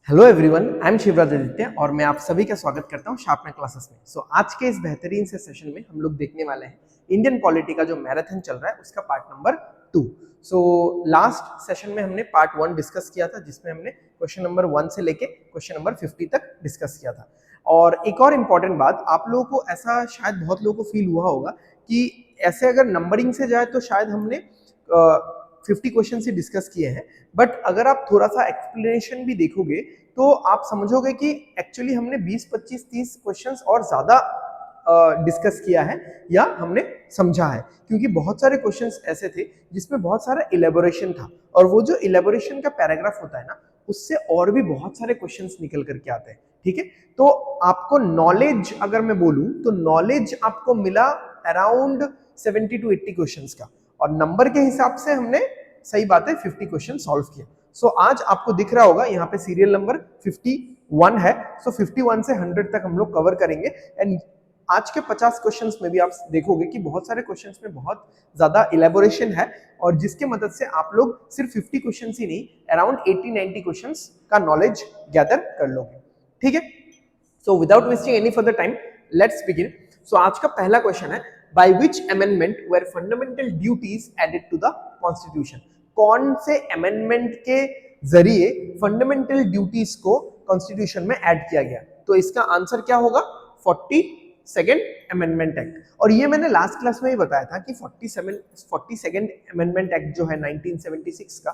Hello everyone, I am Shivraj Aditya और मैं आप सभी का स्वागत करता हूं शार्पनर क्लासेस में। आज के इस बेहतरीन से सेशन में हम लोग देखने वाले हैं इंडियन पॉलिटी का जो मैराथन चल रहा है उसका पार्ट नंबर 2। लास्ट सेशन में हमने पार्ट 1 डिस्कस किया था जिसमें हमने क्वेश्चन नंबर 1 से लेके क्वेश्चन नंबर 50 तक डिस्कस किया था। और एक और इम्पॉर्टेंट बात, आप लोगों को ऐसा शायद बहुत लोगों को फील हुआ होगा कि ऐसे अगर नंबरिंग से जाए तो शायद हमने 50 क्वेश्चन ही डिस्कस किए हैं, बट अगर आप थोड़ा सा एक्सप्लेनेशन भी देखोगे तो आप समझोगे कि एक्चुअली हमने 20, 25, 30 क्वेश्चंस और ज्यादा डिस्कस किया है या हमने समझा है, क्योंकि बहुत सारे क्वेश्चंस ऐसे थे जिसमें बहुत सारा इलेबोरेशन था और वो जो इलेबोरेशन का पैराग्राफ होता है ना, उससे और भी बहुत सारे क्वेश्चंस निकल करके आते हैं। ठीक है, तो आपको नॉलेज अगर मैं बोलूं तो नॉलेज आपको मिला अराउंड 70 to 80 क्वेश्चंस का, और नंबर के हिसाब से हमने सही बात है 50 क्वेश्चन सॉल्व किया। आज आपको दिख रहा होगा यहाँ पे सीरियल नंबर 51 है। 51 से 100 तक हम लोग कवर करेंगे। एंड आज के 50 क्वेश्चंस में भी आप देखोगे कि बहुत सारे क्वेश्चंस में बहुत ज्यादा इलेबोरेशन है, और जिसके मदद से आप लोग सिर्फ 50 क्वेश्चंस ही नहीं, अराउंड 80-90 क्वेश्चंस का नॉलेज गैदर कर लोगे। ठीक है, so without wasting any further time let's begin. आज का पहला क्वेश्चन है, by which amendment were fundamental duties added to the constitution. कौन से अमेंडमेंट के जरिए फंडामेंटल ड्यूटीज को कॉन्स्टिट्यूशन में ऐड किया गया? तो इसका आंसर क्या होगा? 42nd amendment act. और ये मैंने लास्ट क्लास में ही बताया था कि 42nd अमेंडमेंट एक्ट जो है 1976 का,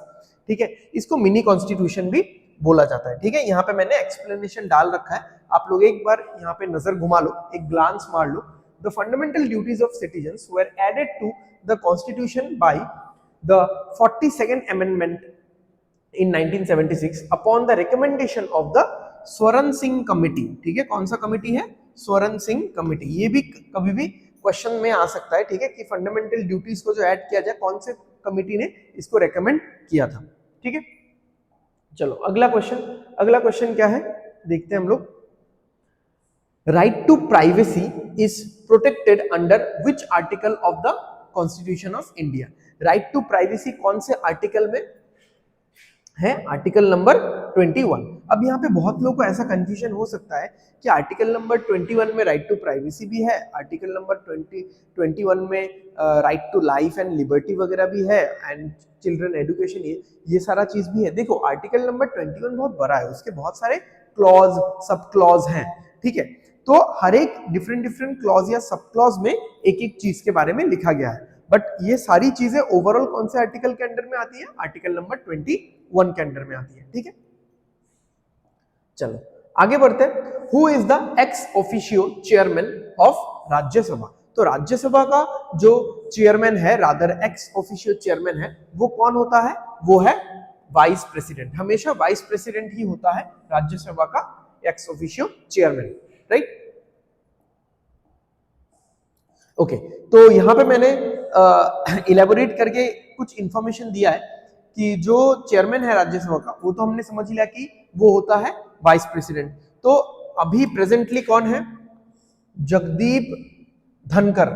ठीक है, इसको मिनी कॉन्स्टिट्यूशन भी बोला जाता है। ठीक है, यहाँ पे मैंने एक्सप्लेनेशन डाल रखा है, आप लोग एक बार यहाँ पे नजर घुमा लो, एक ग्लांस मार लो। The fundamental duties of citizens were added to the Constitution by the 42nd Amendment in 1976 upon the recommendation of the Swaran Singh committee. ठीक है, कौन सा कमिटी है? स्वरण सिंह कमिटी। ये भी कभी भी क्वेश्चन में आ सकता है, ठीक है, कि फंडामेंटल ड्यूटीज को जो ऐड किया जाए, कौन से कमिटी ने इसको रेकमेंड किया था। ठीक है, चलो अगला क्वेश्चन क्या है देखते हैं हम लोग। Right to privacy is protected under which article of the Constitution of India? Right to privacy कौन से आर्टिकल में है? Article number 21। अब यहाँ पे बहुत लोगों को ऐसा कंफ्यूजन हो सकता है कि आर्टिकल नंबर 21 में राइट टू प्राइवेसी भी है, आर्टिकल नंबर 21 में right to life and liberty वगैरह भी है, एंड चिल्ड्रन एजुकेशन, ये सारा चीज भी है। देखो, आर्टिकल नंबर 21 बहुत बड़ा है, उसके बहुत सारे क्लॉज सब क्लॉज हैं। ठीक है, तो हर एक डिफरेंट क्लॉज या सब क्लॉज में एक एक चीज के बारे में लिखा गया है, बट ये सारी चीजें ओवरऑल कौन से आर्टिकल के अंडर में आती है? आर्टिकल नंबर 21 के अंडर में आती है। ठीक है, चलो आगे बढ़ते हैं। Who is the ex officio chairman of Rajya Sabha? तो राज्यसभा का जो चेयरमैन है, रादर एक्स ऑफिशियो चेयरमैन है, वो कौन होता है? वो है वाइस प्रेसिडेंट। हमेशा वाइस प्रेसिडेंट ही होता है राज्यसभा का ex officio chairman, right? Okay, तो यहां पे मैंने इलेबोरेट करके कुछ इंफॉर्मेशन दिया है कि जो चेयरमैन है राज्यसभा का, वो तो हमने समझ लिया कि वो होता है वाइस प्रेसिडेंट। तो अभी प्रेजेंटली कौन है? जगदीप धनकर।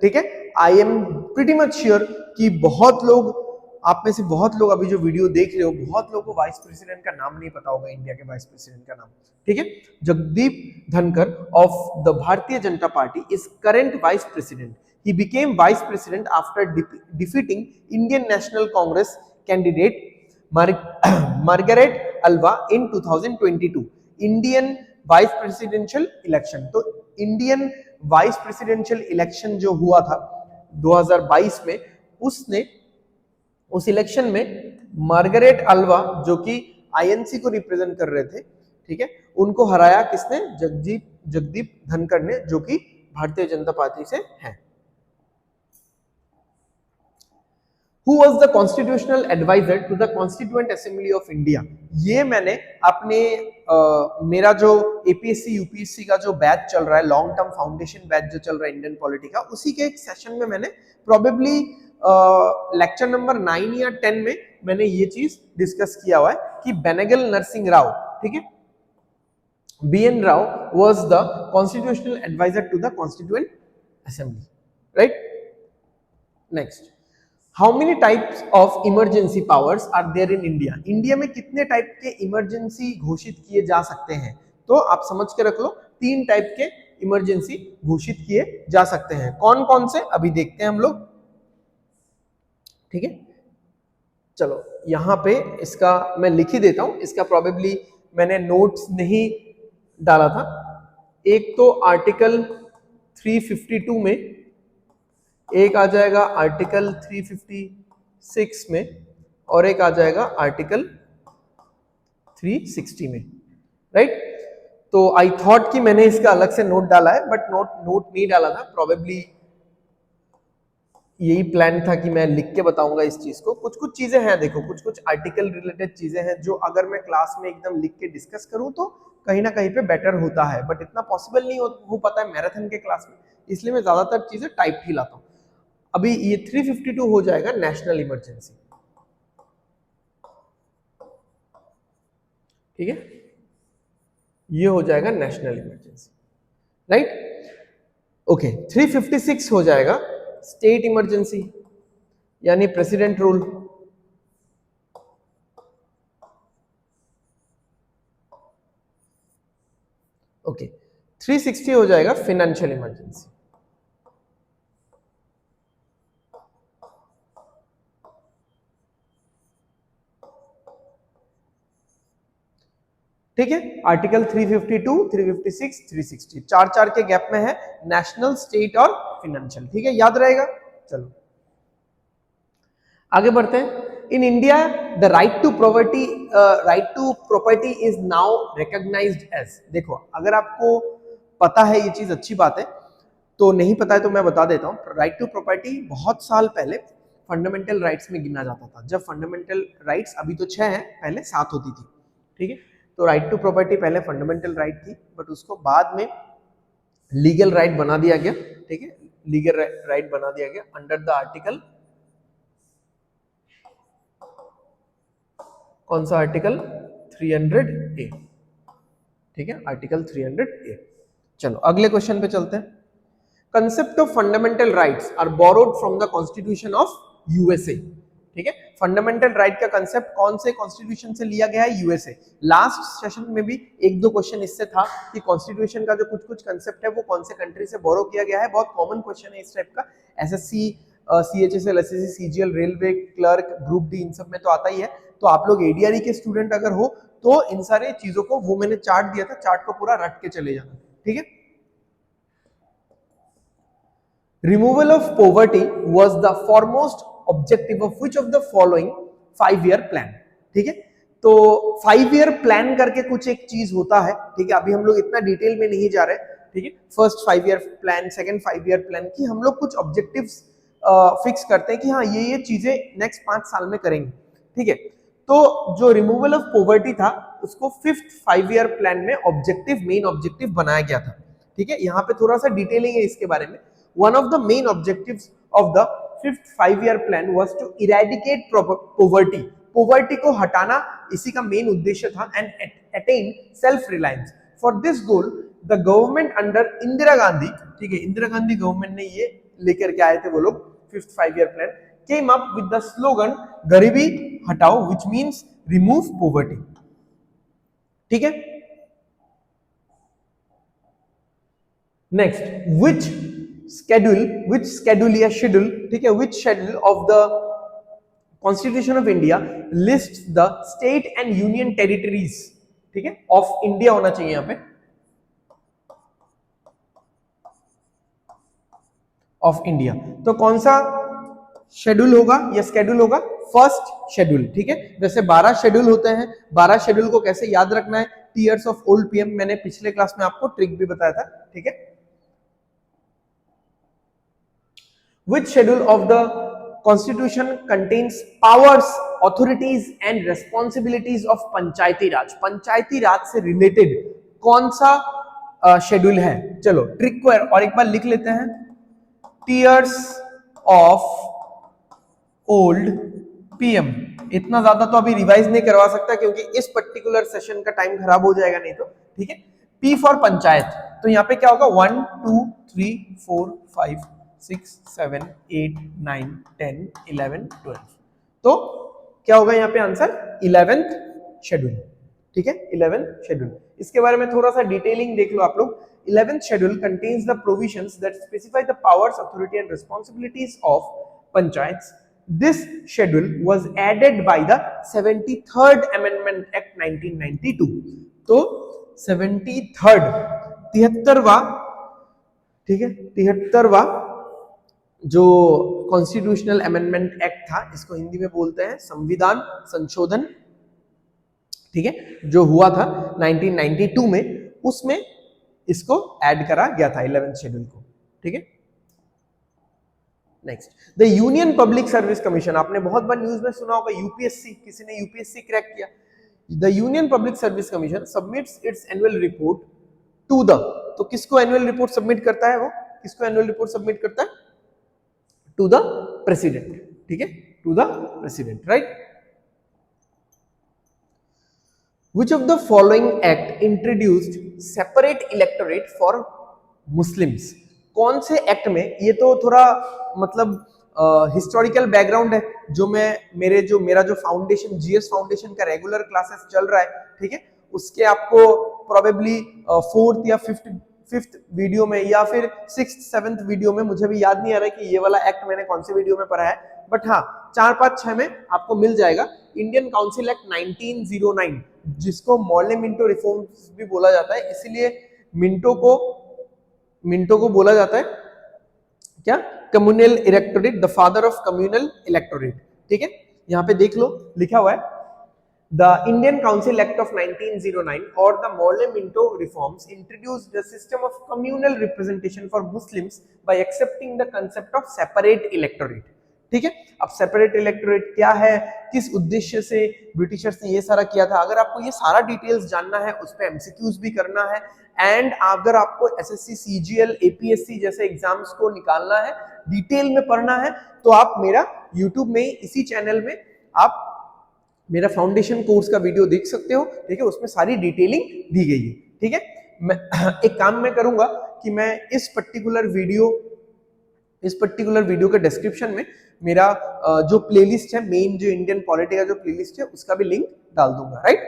ठीक है, I am pretty much sure कि बहुत लोग, आप में से बहुत लोग अभी जो वीडियो देख रहे हो, बहुत लोगों को वाइस प्रेसिडेंट का नाम नहीं पता होगा, इंडिया के वाइस प्रेसिडेंट का नाम। ठीक है, जगदीप धनकर of the Bharatiya Janata party is current vice president. He became vice president after defeating Indian National Congress candidate Margaret Alva in 2022 Indian vice presidential election। तो इंडियन वाइस प्रेसिडेंशियल इलेक्शन जो हुआ था 2022 में, उसने उस इलेक्शन में मार्गरेट अल्वा, जो कि आईएनसी को रिप्रेजेंट कर रहे थे, ठीक है, उनको हराया। किसने? जगदीप धनकर ने, जो कि भारतीय जनता पार्टी से हैं। Who was the constitutional advisor to the Constituent Assembly of India? ये मैंने अपने मेरा जो एपीएससी यूपीएससी का जो बैच चल रहा है, लॉन्ग टर्म फाउंडेशन बैच जो चल रहा है इंडियन पॉलिटी का, उसी के एक सेशन में मैंने प्रोबेबली लेक्चर नंबर 9 या 10 में मैंने ये चीज डिस्कस किया हुआ है कि बेनेगल नरसिंह राव, ठीक है, BN Rao was the constitutional advisor to the Constituent Assembly, right? Next, how many types of emergency powers are there in India? India में कितने टाइप के इमरजेंसी घोषित किए जा सकते हैं? तो आप समझ के रख लो, 3 टाइप के इमरजेंसी घोषित किए जा सकते हैं। कौन कौन से अभी देखते हैं हम लोग, ठीक है। चलो यहां पे इसका मैं लिख ही देता हूं, इसका प्रोबेबली मैंने नोट्स नहीं डाला था। एक तो आर्टिकल 352 में, एक आ जाएगा आर्टिकल 356 में, और एक आ जाएगा आर्टिकल 360 में, राइट। तो आई थॉट कि मैंने इसका अलग से नोट डाला है, बट नोट नहीं डाला था। प्रोबेबली यही प्लान था कि मैं लिख के बताऊंगा इस चीज को। कुछ कुछ चीजें हैं, देखो कुछ कुछ आर्टिकल रिलेटेड चीजें हैं जो अगर मैं क्लास में एकदम लिख के डिस्कस करूं तो कहीं ना कहीं पे बेटर होता है, बट इतना पॉसिबल नहीं हो पाता है मैराथन के क्लास में, इसलिए मैं ज्यादातर चीजें टाइप ही लाता हूं। अभी ये 352 हो जाएगा नेशनल इमरजेंसी, ठीक है, ये हो जाएगा नेशनल इमरजेंसी, राइट। ओके, 356 हो जाएगा स्टेट इमरजेंसी, यानी प्रेसिडेंट रूल। ओके, 360 हो जाएगा फाइनेंशियल इमरजेंसी। ठीक है, आर्टिकल 352, 356, 360 चार चार के गैप में है, नेशनल, स्टेट और फाइनेंशियल, ठीक है, याद रहेगा। चलो आगे बढ़ते हैं। In India the right to property is now recognized as. देखो अगर आपको पता है ये चीज अच्छी बात है, तो नहीं पता है तो मैं बता देता हूँ। राइट टू प्रॉपर्टी बहुत साल पहले फंडामेंटल राइट्स में गिना जाता था। जब फंडामेंटल राइट्स, अभी तो 6 है, पहले 7 होती थी, ठीक है। तो राइट टू प्रॉपर्टी पहले फंडामेंटल राइट थी, बट उसको बाद में लीगल राइट बना दिया गया, ठीक है, लीगल राइट बना दिया गया अंडर द आर्टिकल, कौन सा आर्टिकल, 300A, ठीक है, आर्टिकल 300A। चलो अगले क्वेश्चन पे चलते हैं। Concept of fundamental rights are borrowed from the constitution of USA, ठीक है। फंडामेंटल राइट का कंसेप्ट कौन से कॉन्स्टिट्यूशन से लिया गया है? यूएसए। लास्ट सेशन में भी एक दो क्वेश्चन इससे था कि कॉन्स्टिट्यूशन का जो कुछ कुछ कंसेप्ट है वो कौन से कंट्री से बोरो किया गया है। बहुत कॉमन क्वेश्चन है इस टाइप का, SSC, CHSL, SSC, CGL, railway clerk, group D, इन सब में तो आता ही है। तो आप लोग एडीआरई के स्टूडेंट अगर हो तो इन सारे चीजों को, वो मैंने चार्ट दिया था, चार्ट को पूरा रट के चले जाना, ठीक है। Removal of poverty was the foremost objective of which of the following 5-year plan, ठीक है। तो 5-year plan करके कुछ एक चीज होता है, ठीक है। अभी हम लोग इतना डिटेल में नहीं जा रहे, ठीक है। First 5-year plan, second 5-year plan की हम लोग कुछ ऑब्जेक्टिव्स फिक्स करते हैं कि हाँ ये चीजें नेक्स्ट 5 साल में करेंगे, ठीक है। तो जो रिमूवल ऑफ पॉवर्टी था उसको 5th 5-year प्लान में ऑब्जेक्टिव, मेन ऑब्जेक्टिव बनाया गया था, ठीक है। यहाँ पे थोड़ा सा डिटेलिंग है इसके बारे में। One of the main objectives of the 5th 5-year plan was to eradicate poverty. Poverty को हटाना इसी का मेन उद्देश्य था, and attain self reliance. For this goal, the government under Indira Gandhi, ठीक है, इंदिरा गांधी गवर्नमेंट ने ये लेकर के आए थे वो लोग 5th 5-year plan, came up with the slogan गरीबी हटाओ, which means remove poverty, ठीक है। नेक्स्ट, which schedule या शेड्यूल, ठीक है, which schedule of the Constitution of India lists the state and union territories, ठीक है, of India होना चाहिए यहां पे, ऑफ इंडिया। तो कौन सा शेड्यूल होगा या स्केड्यूल होगा? फर्स्ट शेड्यूल, ठीक है। जैसे 12 शेड्यूल होते हैं, 12 शेड्यूल को कैसे याद रखना है? टीयर्स ऑफ ओल्ड पीएम, मैंने पिछले क्लास में आपको ट्रिक भी बताया था, ठीक है। Which schedule of the Constitution contains powers, authorities and responsibilities of पंचायती राज? पंचायती राज से रिलेटेड कौन सा शेड्यूल है? चलो ट्रिक को और एक बार लिख लेते हैं। Tears of old PM. इतना ज्यादा तो अभी रिवाइज नहीं करवा सकता क्योंकि इस पर्टिकुलर सेशन का टाइम खराब हो जाएगा नहीं तो, ठीक है। पी फॉर पंचायत, तो यहाँ पे क्या होगा? 1 2 3 4 5 6, 7, 8, 9, 10, 11, 12। तो क्या होगा यहाँ पे आंसर 11th शेड्यूल। ठीक है, 11th शेड्यूल। इसके बारे में थोड़ा सा डिटेलिंग देख लो आप लोग। 11th schedule contains the provisions that specify the powers, authority and responsibilities of panchayat. This schedule was added by the 73rd Amendment Act 1992। तो 73rd 73वां, ठीक है, 73वां जो कॉन्स्टिट्यूशनल अमेंडमेंट एक्ट था, इसको हिंदी में बोलते हैं संविधान संशोधन, ठीक है, जो हुआ था 1992 में, उसमें इसको ऐड करा गया था 11th शेड्यूल को। ठीक है, next, the union public service commission. आपने बहुत बार न्यूज में सुना होगा यूपीएससी, किसी ने यूपीएससी क्रैक किया। The union public service commission submits its annual report to the, तो किसको एनुअल रिपोर्ट सबमिट करता है वो, किसको एनुअल रिपोर्ट सबमिट करता है, टू द प्रेसिडेंट। ठीक है, to the president, right. Which of the following act introduced separate electorate for Muslims? कौन से एक्ट में, ये तो थोड़ा मतलब हिस्टोरिकल बैकग्राउंड है, जो मेरा जो फाउंडेशन, जीएस फाउंडेशन का रेगुलर क्लासेस चल रहा है, ठीक है, उसके आपको प्रोबेबली 4th या 5th वीडियो में या फिर 6th 7th वीडियो में, मुझे भी याद नहीं आ रहा है कि ये वाला एक्ट मैंने कौन से वीडियो में पढ़ा है, बट हाँ 4, 5, 6 में आपको मिल जाएगा। इंडियन काउंसिल एक्ट 1909, जिसको मॉर्ले मिंटो रिफॉर्म्स भी बोला जाता है, इसीलिए मिंटो को बोला जाता है क्या, communal electorate, the father of communal electorate. ठीक है, यहाँ पे देख लो लिखा हुआ है, The Indian Council Act of 1909 or the Morley-Minto reforms introduced the system of communal representation for Muslims by accepting the concept of separate electorate। ठीक है, अब सेपरेट इलेक्टोरेट क्या है, किस उद्देश्य से ब्रिटिशर्स ने ये सारा किया था, अगर आपको ये सारा डिटेल्स जानना है, उस पर एमसीक्यूज भी करना है, एंड अगर आपको एसएससी, सीजीएल, एपीएससी जैसे एग्जाम्स को निकालना है, डिटेल में पढ़ना है, तो आप मेरा यूट्यूब में इसी चैनल में आप मेरा फाउंडेशन कोर्स का वीडियो देख सकते हो। ठीक है, उसमें सारी डिटेलिंग दी गई है। ठीक है, मैं एक काम मैं करूंगा कि मैं इस पर्टिकुलर वीडियो के डिस्क्रिप्शन में मेरा जो प्लेलिस्ट है, मेन जो इंडियन पॉलिटी का जो प्लेलिस्ट है, उसका भी लिंक डाल दूंगा, right.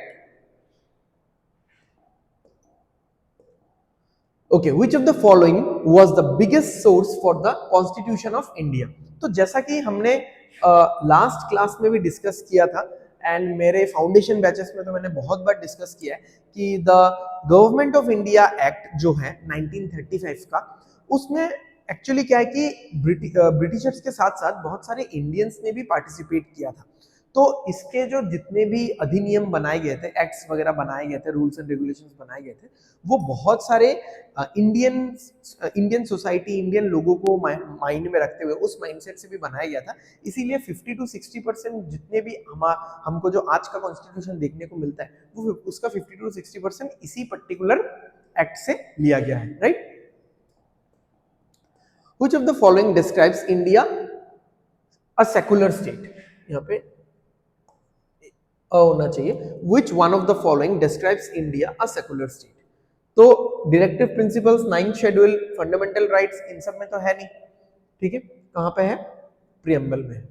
Okay, which of the following was the biggest source for the constitution of India. तो जैसा कि हमने लास्ट क्लास में भी डिस्कस किया था, एंड मेरे फाउंडेशन बैचेस में तो मैंने बहुत बार डिस्कस किया है कि the government of India act जो है 1935 का, उसमें एक्चुअली क्या है कि ब्रिटिशर्स के साथ साथ बहुत सारे इंडियंस ने भी पार्टिसिपेट किया था। तो इसके जो जितने भी अधिनियम बनाए गए थे, एक्ट्स वगैरह बनाए गए थे, रूल्स एंड रेगुलेशंस बनाए गए थे, वो बहुत सारे इंडियन सोसाइटी, इंडियन लोगों को माइंड में रखते हुए, उस माइंडसेट से भी बनाया गया था। इसीलिए 50 to 60% जितने भी हमको जो आज का कॉन्स्टिट्यूशन देखने को मिलता है, वो उसका 50 to 60% इसी पर्टिकुलर एक्ट से लिया गया है, right. Which of the following describes India a secular state? यहाँ पे होना चाहिए, which one of the following describes India a secular state? तो directive principles, 9th schedule, fundamental rights, इन सब में तो है नहीं। ठीक है, कहां पे है, प्रीएम्बल में।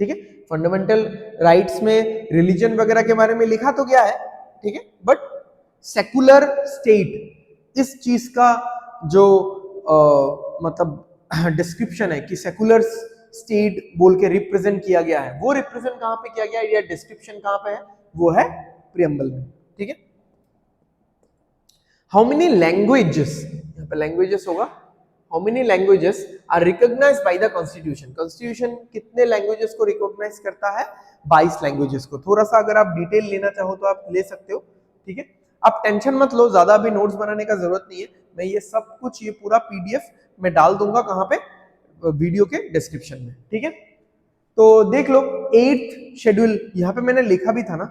ठीक है, फंडामेंटल राइट्स में रिलीजन वगैरह के बारे में लिखा तो गया है, ठीक है, बट सेकुलर स्टेट इस चीज का जो मतलब डिस्क्रिप्शन है कि सेकुलर स्टेट बोल के रिप्रेजेंट किया गया है, वो रिप्रेजेंट कहां पे किया गया है, या डिस्क्रिप्शन कहां पे है, वो है प्रीएम्बल में। ठीक है, हाउ मेनी लैंग्वेजेस, यहाँ पे लैंग्वेजेस होगा, how many languages are recognized by the constitution. Constitution कितने लैंग्वेजेस को रिकॉग्नाइज करता है, 22 लैंग्वेजेस को। थोड़ा सा अगर आप डिटेल लेना चाहो तो आप ले सकते हो। ठीक है, आप टेंशन मत लो, ज्यादा भी नोट्स बनाने का जरूरत नहीं है, मैं ये सब कुछ, ये पूरा पीडीएफ मैं डाल दूंगा कहां पे, वीडियो के डिस्क्रिप्शन में। ठीक है, तो देख लो 8th शेड्यूल, यहां पे मैंने लिखा भी था ना,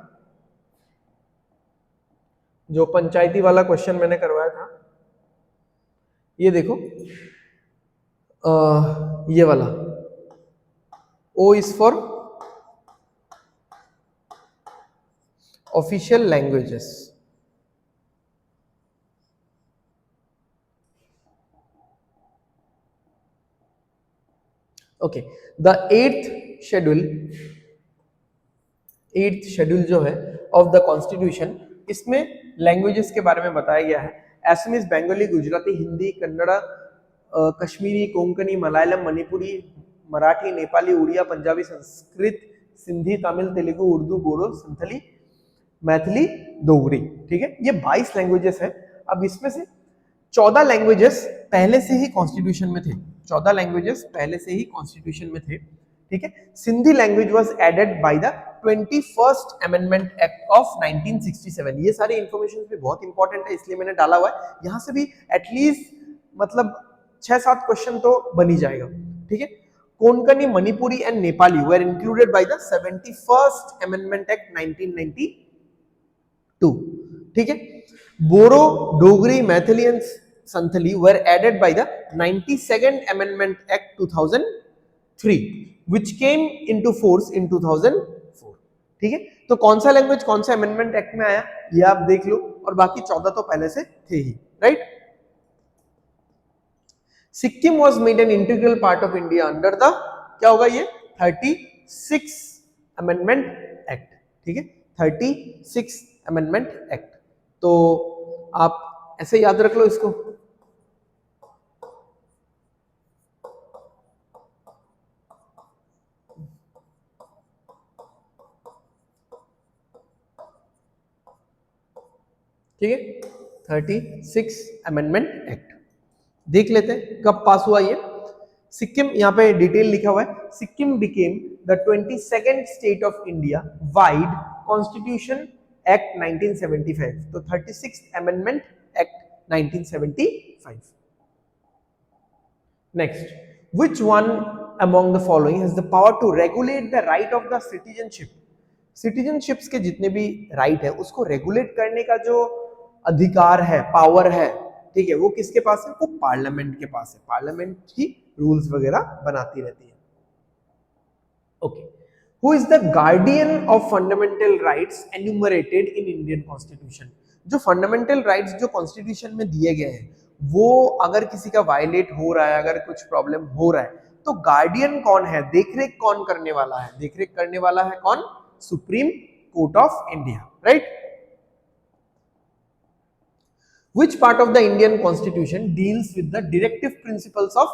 जो पंचायती वाला क्वेश्चन मैंने करवाया था, ये देखो, ये वाला, O is for official languages. Okay, the eighth schedule जो है ऑफ द कॉन्स्टिट्यूशन, इसमें लैंग्वेजेस के बारे में बताया गया है। असमीज, बंगाली, गुजराती, हिंदी, कन्नड़ा, कश्मीरी, कोंकणी, मलयालम, मणिपुरी, मराठी, नेपाली, उड़िया, पंजाबी, संस्कृत, सिंधी, तमिल, तेलुगु, उर्दू, बोडो, संथली, मैथिली, डोगरी। ठीक है, ये 22 लैंग्वेजेस है। अब इसमें से 14 लैंग्वेजेस पहले से ही कॉन्स्टिट्यूशन में थे, 14 लैंग्वेजेस पहले से ही कॉन्स्टिट्यूशन में थे। ठीक है, Sindhi language was added by the 21st amendment act of 1967। ये सारी इंफॉर्मेशन भी बहुत इंपॉर्टेंट है, इसलिए मैंने डाला हुआ है। यहां से भी एटलीस्ट मतलब 6-7 क्वेश्चन तो बन ही जाएगा। ठीक है, Konkani, Manipuri and Nepali were included by the 71st amendment act 1992। ठीक है, Boro, Dogri, Maithili and Santhali were added by the 92nd amendment act 2003 which came into force in 2004। ठीक है, तो कौन सा लैंग्वेज कौन सा अमेंडमेंट एक्ट में आया ये आप देख लो, और बाकी 14 तो पहले से थे ही, right. Sikkim was made an integral part of India under the, क्या होगा ये, 36 अमेंडमेंट एक्ट। ठीक है, 36 अमेंडमेंट एक्ट। तो आप ऐसे याद रख लो इसको। ठीक है, 36 अमेंडमेंट एक्ट देख लेते हैं कब पास हुआ ये। सिक्किम, यहाँ पे डिटेल लिखा हुआ है, Sikkim became the 22nd state of India wide constitution act 1975। तो 36 amendment act 1975। Next, which one among the following has the power to regulate the right of the citizenship? Citizenships के जितने भी राइट है उसको रेगुलेट करने का जो अधिकार है, पावर है, ठीक है, वो किसके पास है? वो पार्लियामेंट के पास है। पार्लियामेंट ही रूल्स वगैरह बनाती रहती है। Okay, who is the guardian of fundamental rights enumerated in Indian constitution? जो फंडामेंटल राइट्स जो कॉन्स्टिट्यूशन में दिए गए हैं वो अगर किसी का वायलेट हो रहा है, अगर कुछ प्रॉब्लम हो रहा है, तो गार्डियन कौन है, देखरेख कौन करने वाला है? देखरेख करने वाला है कौन? Supreme court of India, right. Which part of the Indian Constitution deals with the directive principles of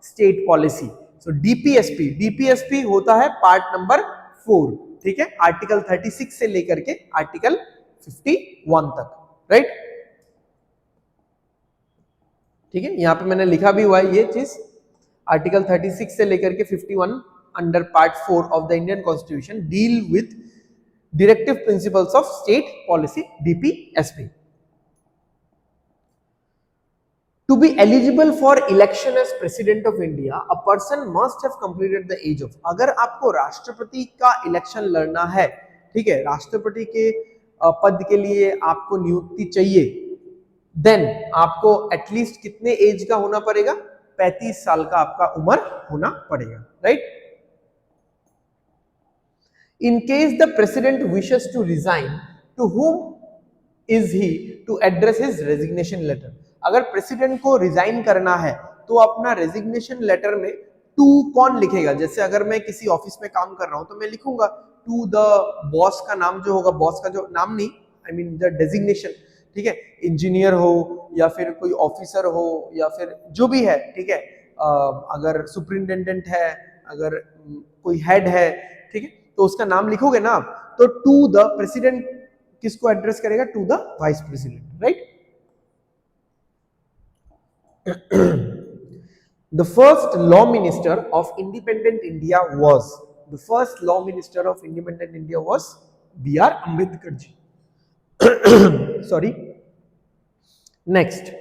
state policy? So DPSP, DPSP होता है पार्ट नंबर 4। ठीक है, आर्टिकल 36 से लेकर के आर्टिकल 51 तक, राइट। ठीक है, यहां पे मैंने लिखा भी हुआ है ये चीज, आर्टिकल 36 से लेकर के 51 under part 4 of the Indian constitution deal with directive principles of state policy, DPSP. To be eligible for election as president of India, a person must have completed the age of। अगर आपको राष्ट्रपति का election लड़ना है, ठीक है, राष्ट्रपति के पद के लिए आपको नियुक्ति चाहिए, देन आपको एटलीस्ट कितने एज का होना पड़ेगा? 35 साल का आपका उम्र होना पड़ेगा, right. In case the president wishes to resign, to whom is he to address his resignation letter? अगर प्रेसिडेंट को रिजाइन करना है तो अपना रेजिग्नेशन लेटर में टू कौन लिखेगा? जैसे अगर मैं किसी ऑफिस में काम कर रहा हूं तो मैं लिखूंगा टू द बॉस का नाम जो होगा, बॉस का जो नाम नहीं, आई मीन द डेजिग्नेशन, ठीक है, इंजीनियर हो या फिर कोई ऑफिसर हो या फिर जो भी है, ठीक है, अगर सुपरिंटेंडेंट है, अगर कोई हेड है, ठीक है, तो उसका नाम लिखोगे ना आप, तो टू द प्रेसिडेंट किसको एड्रेस करेगा? To the vice president, right. The first law minister of independent India was, the first law minister of independent India was B.R. Ambedkar ji। Sorry। Next,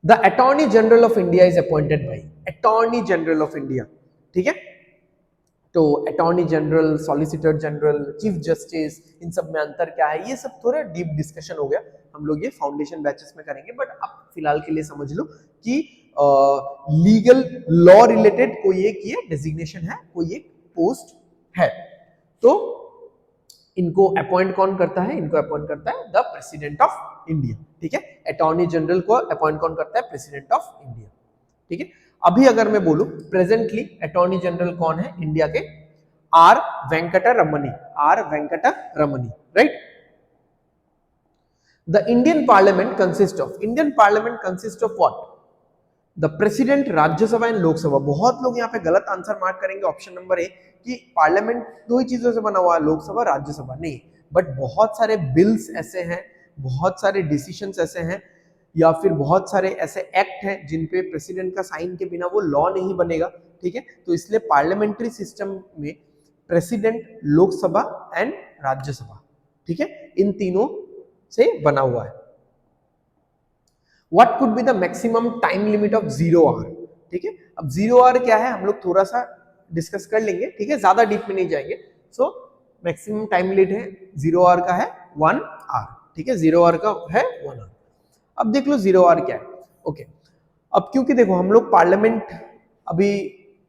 the Attorney General of India is appointed by, Attorney General of India, ठीक है। तो attorney general, solicitor general, chief justice, इन सब में अंतर क्या है, ये सब थोड़ा डीप डिस्कशन हो गया, हम लोग ये फाउंडेशन बैचेस में करेंगे, बट आप फिलहाल के लिए समझ लो कि लीगल लॉ रिलेटेड कोई एक ये डेजिग्नेशन है, कोई एक पोस्ट है। तो इनको अपॉइंट कौन करता है? इनको अपॉइंट करता है द प्रेसिडेंट ऑफ इंडिया, ठीक है। अटॉर्नी जनरल को अपॉइंट कौन करता है? प्रेसिडेंट ऑफ इंडिया, ठीक है। अभी अगर मैं बोलूं प्रेजेंटली अटॉर्नी जनरल कौन है इंडिया के, R Venkata Ramani, R Venkata Ramani, right. The Indian parliament consist of, Indian parliament consist of what, the president, Rajya Sabha and Lok Sabha. बहुत लोग यहाँ पे गलत आंसर मार्क करेंगे ऑप्शन नंबर ए कि पार्लियामेंट दो ही चीजों से बना हुआ है, लोकसभा राज्यसभा, नहीं, बट बहुत सारे बिल्स ऐसे हैं, बहुत सारे डिसीजंस ऐसे हैं, या फिर बहुत सारे ऐसे एक्ट हैं जिन पे प्रेसिडेंट का साइन के बिना वो लॉ नहीं बनेगा, ठीक है। तो इसलिए पार्लियामेंट्री सिस्टम में प्रेसिडेंट, लोकसभा एंड राज्यसभा, ठीक है, इन तीनों से बना हुआ है। What could be the maximum time limit of 0 hour, ठीक है। अब 0 hour क्या है हम लोग थोड़ा सा डिस्कस कर लेंगे, ठीक है, ज्यादा डीप में नहीं जाएंगे। सो मैक्सिमम टाइम लिमिट है 0 hour का है 1 hour, ठीक है, 0 hour का है 1 hour। अब देख लो 0 hour क्या है, ओके। अब क्योंकि देखो हम लोग पार्लियामेंट, अभी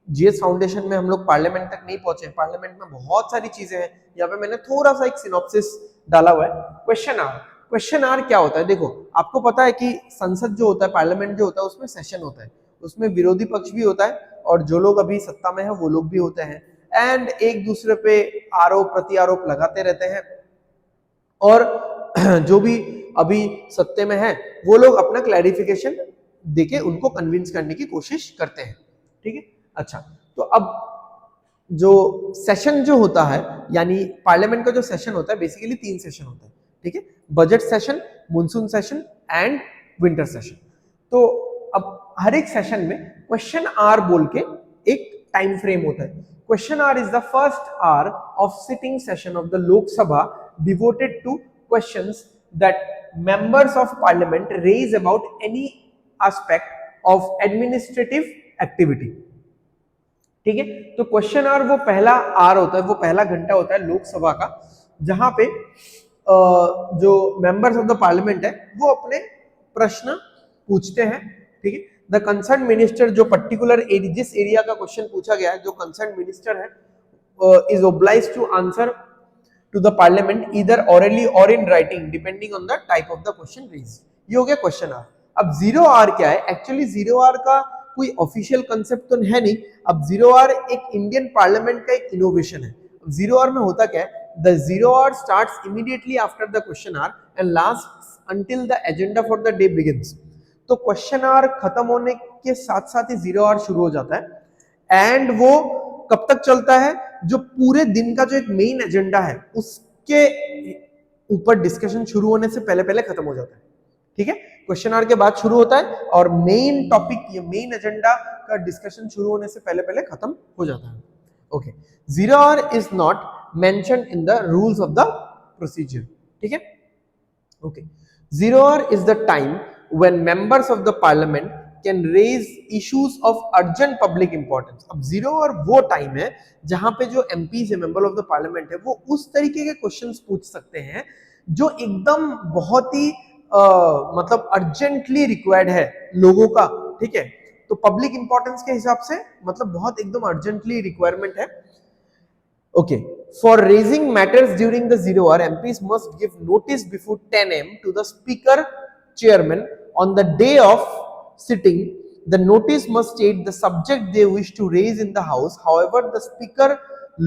जीएस फाउंडेशन में हम लोग पार्लियामेंट तक नहीं पहुंचे, पार्लियामेंट में बहुत सारी चीजें हैं, यहाँ पे मैंने थोड़ा सा एक सिनॉप्सिस डाला हुआ है। क्वेश्चन आवर, क्वेश्चन आवर क्या होता है, देखो आपको पता है कि संसद जो होता है, पार्लियामेंट जो होता है, उसमें सेशन होता है, उसमें विरोधी पक्ष भी होता है और जो लोग अभी सत्ता में है वो लोग भी होते हैं, एंड एक दूसरे पे आरोप प्रति आरोप लगाते रहते हैं, और जो भी अभी सत्ते में है वो लोग अपना क्लैरिफिकेशन देके उनको कन्विंस करने की कोशिश करते हैं, ठीक है। अच्छा, तो अब जो सेशन जो होता है, यानी पार्लियामेंट का जो सेशन होता है, बेसिकली 3 सेशन होता है, ठीक है, budget session, monsoon session and winter session. तो अब हर एक सेशन में क्वेश्चन आवर बोल के एक टाइम फ्रेम होता है। Question our is the first hour of sitting session of the Lok Sabha devoted two questions that members of parliament raise about any aspect of administrative activity, ठीक है। तो क्वेश्चन आवर वो पहला आवर होता है, वो पहला घंटा होता है लोकसभा का, जहां पे जो मेंबर्स ऑफ द पार्लियामेंट है वो अपने प्रश्न पूछते हैं, ठीक है। द कंसर्न मिनिस्टर, जो पर्टिकुलर जिस एरिया का क्वेश्चन पूछा गया है, जो कंसर्न मिनिस्टर है is obliged to answer to the parliament either orally or in writing depending on the type of the question raised। ये हो गया क्वेश्चन आवर। अब 0 hour क्या है, एक्चुअली 0 hour का कोई ऑफिशियल कंसेप्ट तो है नहीं। अब 0 hour एक इंडियन पार्लियामेंट का एक इनोवेशन है। 0 hour में होता क्या है, the 0 hour starts immediately after the question hour and lasts until the agenda for the day begins। तो क्वेश्चन आवर खत्म होने के साथ साथ ही 0 hour शुरू हो जाता है, एंड वो कब तक चलता है, जो पूरे दिन का जो एक मेन एजेंडा है उसके ऊपर डिस्कशन शुरू होने से पहले पहले खत्म हो जाता है, ठीक है। क्वेश्चन आवर के बाद शुरू होता है और मेन टॉपिक, ये मेन एजेंडा का डिस्कशन शुरू होने से पहले पहले खत्म हो जाता है, okay. 0 hour is not mentioned in the rules of the procedure, ठीक है, okay. 0 hour is the time when members of the parliament can raise issues of urgent public importance। अब 0 hour वो टाइम है जहां पे जो एमपीज है, member of the parliament है, वो उस तरीके के क्वेश्चंस पूछ सकते हैं जो एकदम बहुत ही मतलब अर्जेंटली रिक्वायर्ड है लोगों का, ठीक है। तो पब्लिक इंपॉर्टेंस के हिसाब से मतलब बहुत एकदम अर्जेंटली रिक्वायरमेंट है, okay. For raising matters during the 0 hour, MPs must give notice before 10 am to the speaker chairman on the day of sitting. The notice must state the subject they wish to raise in the house. However, the speaker,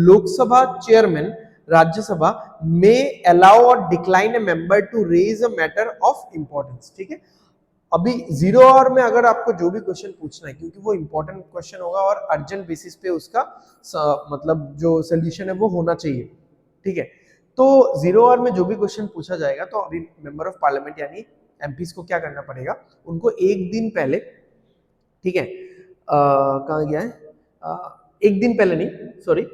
Lok Sabha chairman, Rajya Sabha may allow or decline a member to raise a matter of importance, ठीक है। अभी 0 hour में अगर आपको जो भी question पूछना है, क्योंकि वो इंपॉर्टेंट क्वेश्चन होगा और अर्जेंट बेसिस पे उसका मतलब जो सोल्यूशन है वो होना चाहिए, ठीक है। तो 0 hour में जो भी क्वेश्चन पूछा जाएगा, तो अभी मेंबर ऑफ पार्लियामेंट यानी एमपीस को क्या करना पड़ेगा, उनको एक दिन पहले, ठीक है, कहाँ गया है, एक दिन पहले नहीं, sorry,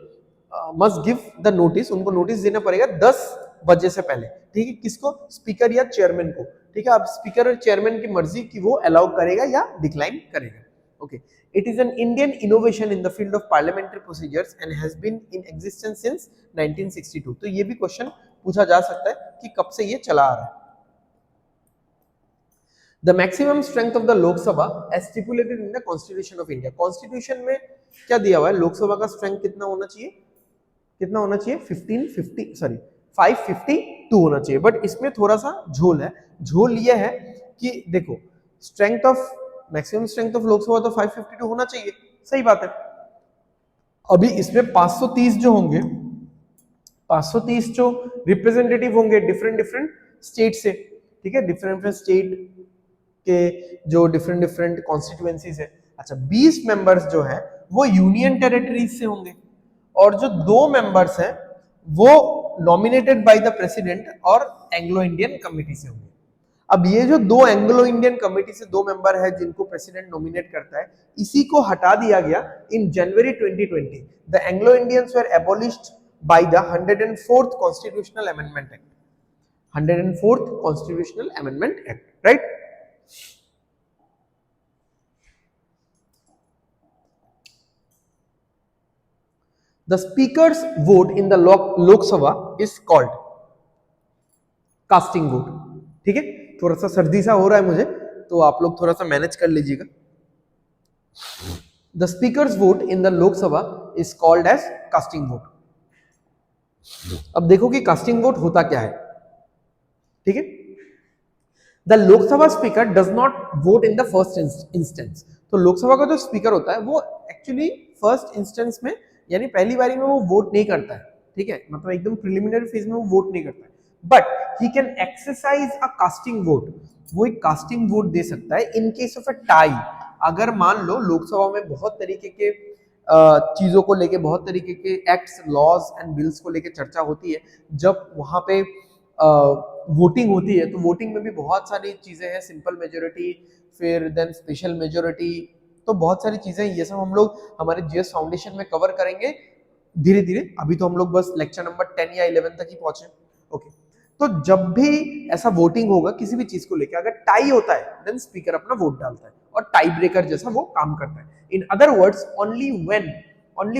must give the notice, उनको नोटिस देना पड़ेगा 10 बजे से पहले, ठीक है। किसको, स्पीकर या चेयरमैन को, ठीक है। अब स्पीकर और चेयरमैन की मर्जी कि वो अलाउ करेगा या डिक्लाइन करेगा, okay. It is an Indian innovation in the field of parliamentary procedures and has been in existence since 1962। तो ये भी क्वेश्चन पूछा जा सकता है कि कब से ये चला आ रहा है। The maximum strength of the Lok Sabha as stipulated in the Constitution of India। Constitution में क्या दिया हुआ है, लोकसभा का स्ट्रेंथ कितना होना चाहिए, कितना होना चाहिए, 552 होना चाहिए। बट इसमें थोड़ा सा झोल है। झोल ये है कि देखो, strength of maximum strength of Lok Sabha तो 552 होना चाहिए, सही बात है। अभी इसमें 530 जो होंगे, 530 जो रिप्रेजेंटेटिव होंगे डिफरेंट डिफरेंट स्टेट से, ठीक है, डिफरेंट डिफरेंट स्टेट के जो डिफरेंट डिफरेंट कॉन्स्टिट्यूएंसीज है। अच्छा, 20 मेंबर्स जो है वो यूनियन टेरिटरीज से होंगे, और जो 2 मेंबर्स हैं वो नॉमिनेटेड बाय द प्रेसिडेंट और एंग्लो इंडियन कमिटी से होंगे। अब ये जो 2 एंग्लो इंडियन कमिटी से 2 मेंबर है जिनको प्रेसिडेंट नॉमिनेट करता है, इसी को हटा दिया गया इन जनवरी 2020। The Anglo Indians were abolished by the 104th constitutional amendment act, 104th constitutional amendment act, right. The speaker's vote in the Lok Sabha is called casting vote, ठीक है। थोड़ा सा सर्दी सा हो रहा है मुझे, तो आप लोग थोड़ा सा मैनेज कर लीजिएगा। The speaker's vote in the Lok Sabha is called as casting vote। अब देखो कि कास्टिंग वोट होता क्या है, ठीक है। The Lok Sabha speaker does not vote in the first instance. तो लोकसभा का जो स्पीकर होता है वो एक्चुअली फर्स्ट इंस्टेंस में, यानी पहली बारी में वो वोट नहीं करता है, ठीक है, मतलब एकदम प्रिलिमिनरी फेज में वो वोट नहीं करता है, but he can exercise a casting vote. वो एक कास्टिंग वोट दे सकता है in case of a tie. अगर मान लो लोकसभा में बहुत तरीके के चीजों को लेके, बहुत तरीके के एक्ट्स, लॉज एंड बिल्स को लेके चर्चा होती है, जब वहां पे वोटिंग होती है, तो वोटिंग में भी बहुत सारी चीजें हैं, सिंपल मेजोरिटी, फिर देन स्पेशल मेजोरिटी, तो बहुत सारी चीजें, ये सब हम लोग हमारे जीएस फाउंडेशन में कवर करेंगे धीरे धीरे। अभी तो हम लोग बस लेक्चर नंबर 10 या 11 तक ही पहुंचे, ओके। तो जब भी ऐसा वोटिंग होगा किसी भी चीज को लेकर, अगर टाई होता है देन स्पीकर अपना वोट डालता है और टाई ब्रेकर जैसा वो काम करता है। In other words, only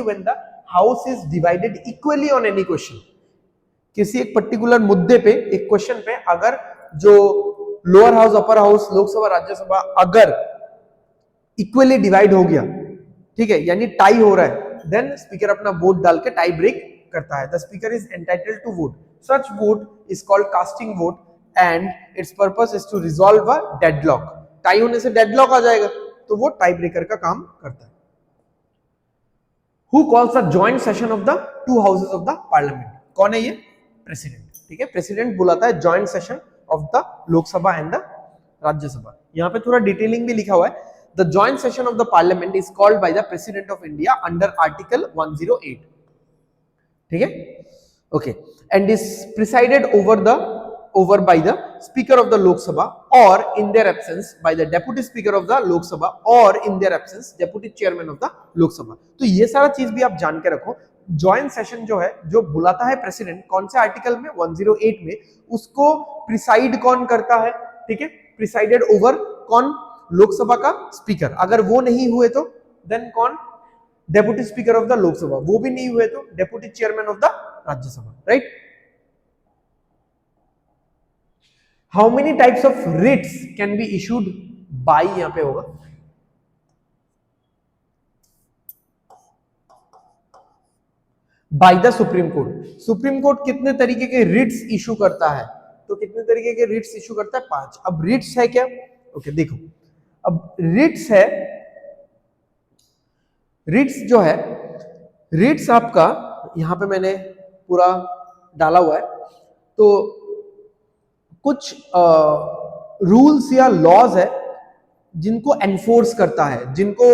when the house is divided equally on any question, किसी एक पर्टिकुलर मुद्दे पे, एक क्वेश्चन पे, अगर जो lower house, upper house, Lok Sabha, Rajya Sabha अगर इक्वली डिवाइड हो गया, ठीक है, यानी टाई हो रहा है, देन स्पीकर अपना वोट डाल के टाई ब्रेक करता है। The speaker is entitled to vote. Such vote is called casting vote and its purpose is to resolve a deadlock. Tie होने से डेडलॉक आ जाएगा, तो वो टाई ब्रेकर का काम करता है। Who calls the joint session of the two houses of the parliament? कौन है ये? प्रेसिडेंट, ठीक है। प्रेसिडेंट बुलाता है joint session of the Lok Sabha and the Rajya Sabha. यहाँ पे थोड़ा डिटेलिंग भी लिखा हुआ है। The joint session of the parliament is called by the president of India under article 108, ठीक है, okay, and is presided over by the speaker of the Lok Sabha, or in their absence by the deputy speaker of the Lok Sabha, or in their absence deputy chairman of the Lok Sabha। तो ये सारा चीज भी आप जान के रखो। Joint session जो है, जो बुलाता है प्रेसिडेंट, कौन से आर्टिकल में? 108 में। उसको प्रिसाइड कौन करता है? ठीक है, प्रिसाइडेड ओवर कौन? लोकसभा का स्पीकर। अगर वो नहीं हुए तो देन कौन? Deputy speaker of the Lok Sabha. वो भी नहीं हुए तो deputy chairman of the Rajya Sabha, right. How many types of writs can be issued by, यहां पे होगा by the supreme court. Supreme court कितने तरीके के रिट्स इशू करता है? तो कितने तरीके के रिट्स इशू करता है? 5। अब रिट्स है क्या? ओके, देखो, अब रिट्स है, रिट्स जो है, रिट्स आपका यहां पे मैंने पूरा डाला हुआ है। तो कुछ रूल्स या लॉज है जिनको एनफोर्स करता है, जिनको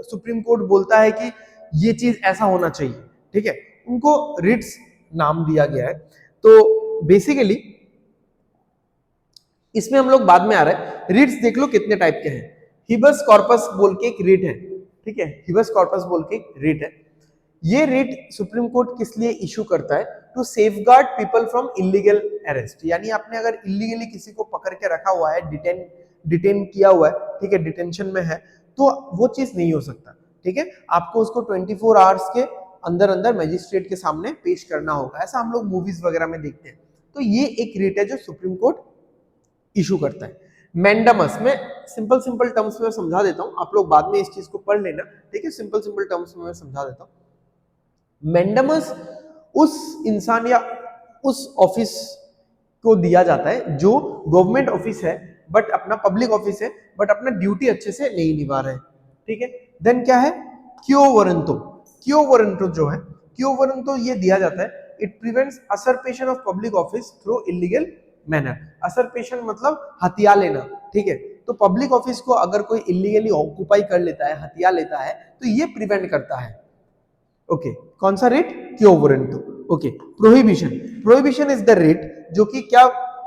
सुप्रीम कोर्ट बोलता है कि ये चीज ऐसा होना चाहिए, ठीक है, उनको रिट्स नाम दिया गया है। तो बेसिकली इसमें हम लोग बाद में आ रहे हैं। रिट्स देख लो कितने टाइप के हैं। हिबस कॉर्पस बोल के एक रिट है, ठीक है, हिबस कॉर्पस बोल के एक रिट है। ये रिट सुप्रीम कोर्ट किस लिए इशू करता है? To safeguard people from illegal arrest. यानी आपने अगर इलीगली किसी को पकड़ के रखा हुआ है, डिटेन किया हुआ है, ठीक है, डिटेंशन में है, तो वो चीज नहीं हो सकता, ठीक है। आपको उसको 24 आवर्स के अंदर अंदर मजिस्ट्रेट के सामने पेश करना होगा। ऐसा हम लोग मूवीज वगैरह में देखते हैं। तो ये एक रिट है जो सुप्रीम कोर्ट इशू करता है। मैंडामस में सिंपल टर्म्स में समझा देता हूं, आप लोग बाद में इस चीज को पढ़ लेना, ठीक है, सिंपल टर्म्स में समझा देता हूं। मैंडामस उस इंसान या उस ऑफिस को दिया जाता है जो गवर्नमेंट ऑफिस है, बट अपना पब्लिक ऑफिस है, बट अपना ड्यूटी अच्छे से नहीं निभा रहे, ठीक है। देन क्या है, क्यो वरंतो। क्यो वरंतो जो है, क्यो वरंतो ये दिया जाता है, it prevents usurpation of public office through illegal manner. Usurpation मतलब हथिया लेना, ठीक है। तो पब्लिक ऑफिस को अगर कोई इलीगली ऑक्युपाई कर लेता है, हथिया लेता है, तो ये प्रिवेंट करता है। ओके, कौन सा writ, quo okay, prohibition. Prohibition is the writ जो कि क्या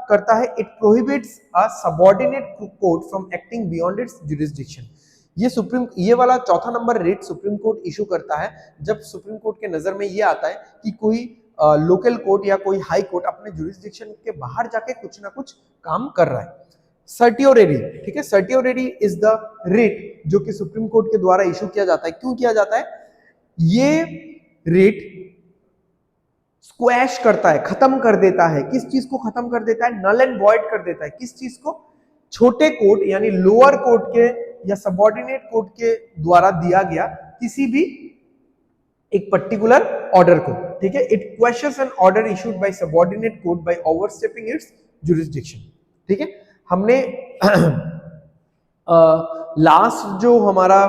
करता है, it prohibits a subordinate court from acting beyond its jurisdiction. ये वाला चौथा number writ supreme court issue करता है जब सुप्रीम कोर्ट के नजर में ये आता है कि कोई लोकल कोर्ट या कोई हाई कोर्ट अपने जुरिसडिक्शन के बाहर जाके कुछ ना कुछ काम कर रहा है। सर्टियोरेरी, ठीक है, सर्टियोरेरी इज द रेट जो कि सुप्रीम कोर्ट के द्वारा इशू किया जाता है। क्यों किया जाता है, ये रेट स्क्वैश करता है, खत्म कर देता है। किस चीज को खत्म कर देता है, नल एंड वॉइड कर देता है। किस चीज को, छोटे कोर्ट यानी लोअर कोर्ट के या सबऑर्डिनेट कोर्ट के द्वारा दिया गया किसी भी एक पर्टिकुलर ऑर्डर को, ठीक है। It questions an order issued by subordinate court by overstepping its jurisdiction, ठीक है। हमने लास्ट जो हमारा